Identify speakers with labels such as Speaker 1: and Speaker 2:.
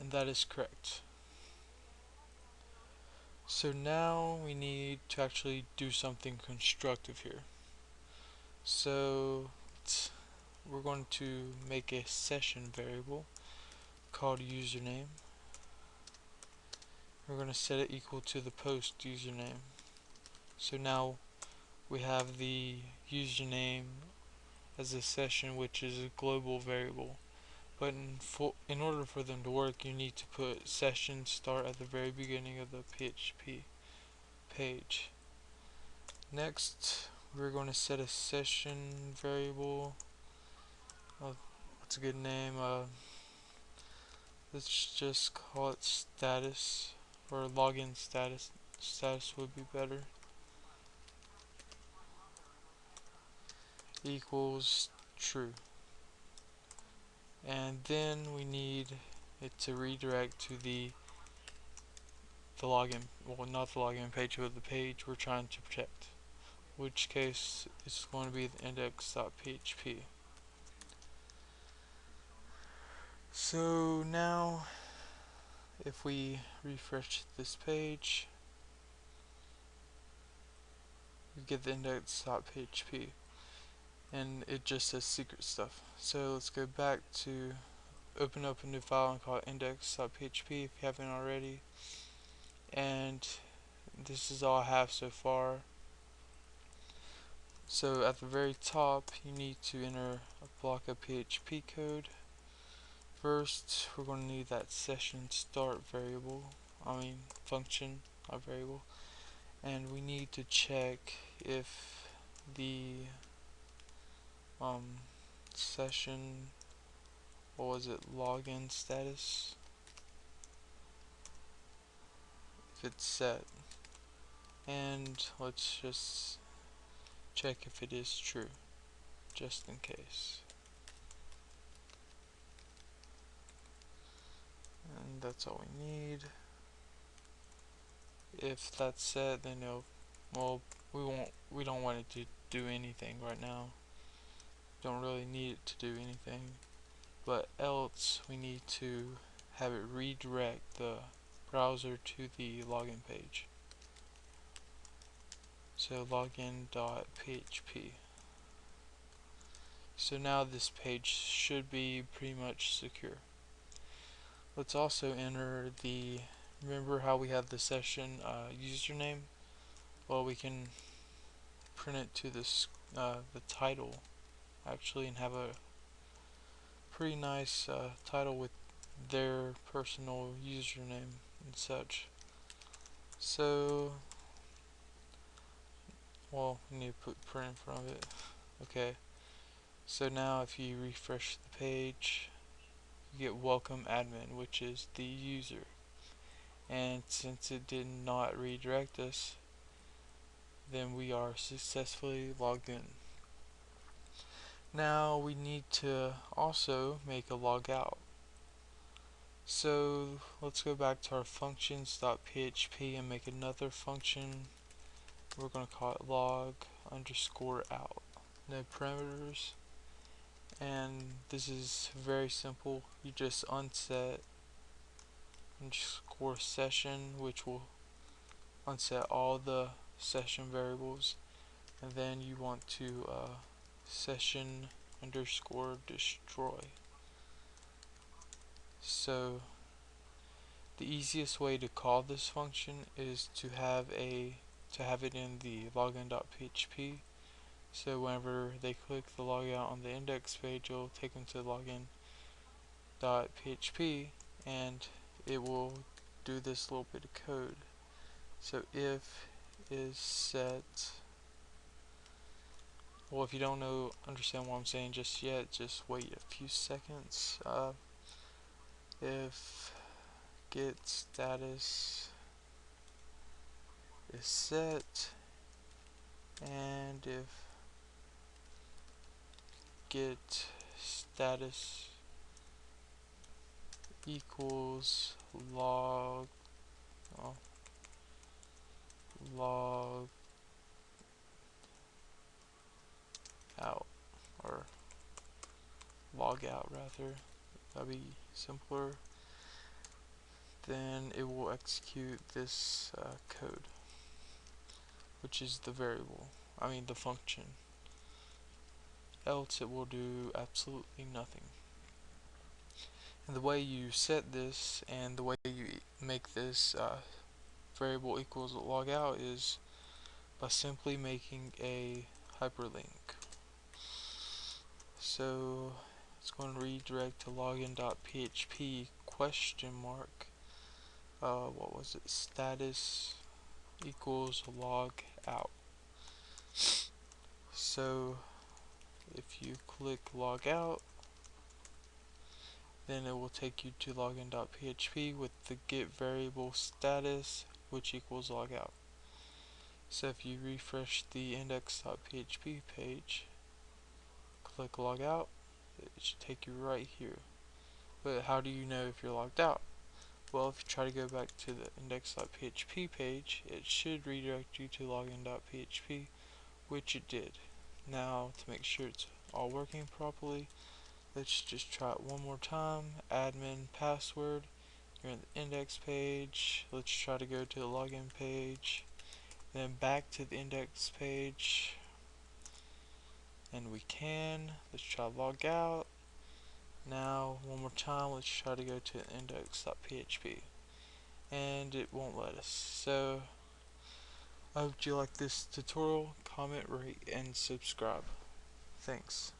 Speaker 1: and that is correct. So now we need to actually do something constructive here. So we're going to make a session variable called username. We're going to set it equal to the post username. So now we have the username as a session, which is a global variable. But in order for them to work, you need to put session start at the very beginning of the PHP page. Next, we're going to set a session variable. What's a good name? Let's just call it status, or login status. Status would be better. Equals true. And then we need it to redirect to the login, well, not the login page, but the page we're trying to protect, which case it's going to be the index.php. So now if we refresh this page, we get the index.php and it just says secret stuff. So let's go back to open up a new file and call it index.php if you haven't already. And this is all I have so far. So at the very top, you need to enter a block of PHP code. First, we're going to need that session start variable, function, not variable, and we need to check if the session, login status, if it's set, and let's just check if it is true, just in case. And that's all we need. If that's set, then we don't want it to do anything right now. Don't really need it to do anything, but else we need to have it redirect the browser to the login page. So login.php. So now this page should be pretty much secure. Let's also enter the, remember how we have the session username? Well, we can print it to this the title actually, and have a pretty nice title with their personal username and such. So, well, we need to put print in front of it. Okay, so now if you refresh the page, you get welcome admin, which is the user. And since it did not redirect us, then we are successfully logged in. Now we need to also make a logout. So let's go back to our functions.php and make another function. We're going to call it log_out. No parameters. And this is very simple. You just unset _session, which will unset all the session variables, and then you want to session_destroy. So the easiest way to call this function is to have it in the login.php. So whenever they click the logout on the index page, it'll take them to login.php, and it will do this little bit of code. So if is set, well, if you don't understand what I'm saying just yet, just wait a few seconds. If get status is set, and if get status equals log out, or log out rather, that'd be simpler. then it will execute this code, which is the variable, the function. Else it will do absolutely nothing. And the way you set this and the way you make this variable equals logout is by simply making a hyperlink. So it's going to redirect to login.php question mark what was it, status equals log out. So if you click log out, then it will take you to login.php with the get variable status, which equals log out. So if you refresh the index.php page, click log out, it should take you right here. But how do you know if you're logged out? Well, if you try to go back to the index.php page, it should redirect you to login.php, which it did. Now, to make sure it's all working properly, let's just try it one more time. Admin password, you're in the index page. Let's try to go to the login page, then back to the index page, and we can. Let's try log out. Now, one more time, let's try to go to index.php, and it won't let us. So, I hope you like this tutorial. Comment, rate, and subscribe. Thanks.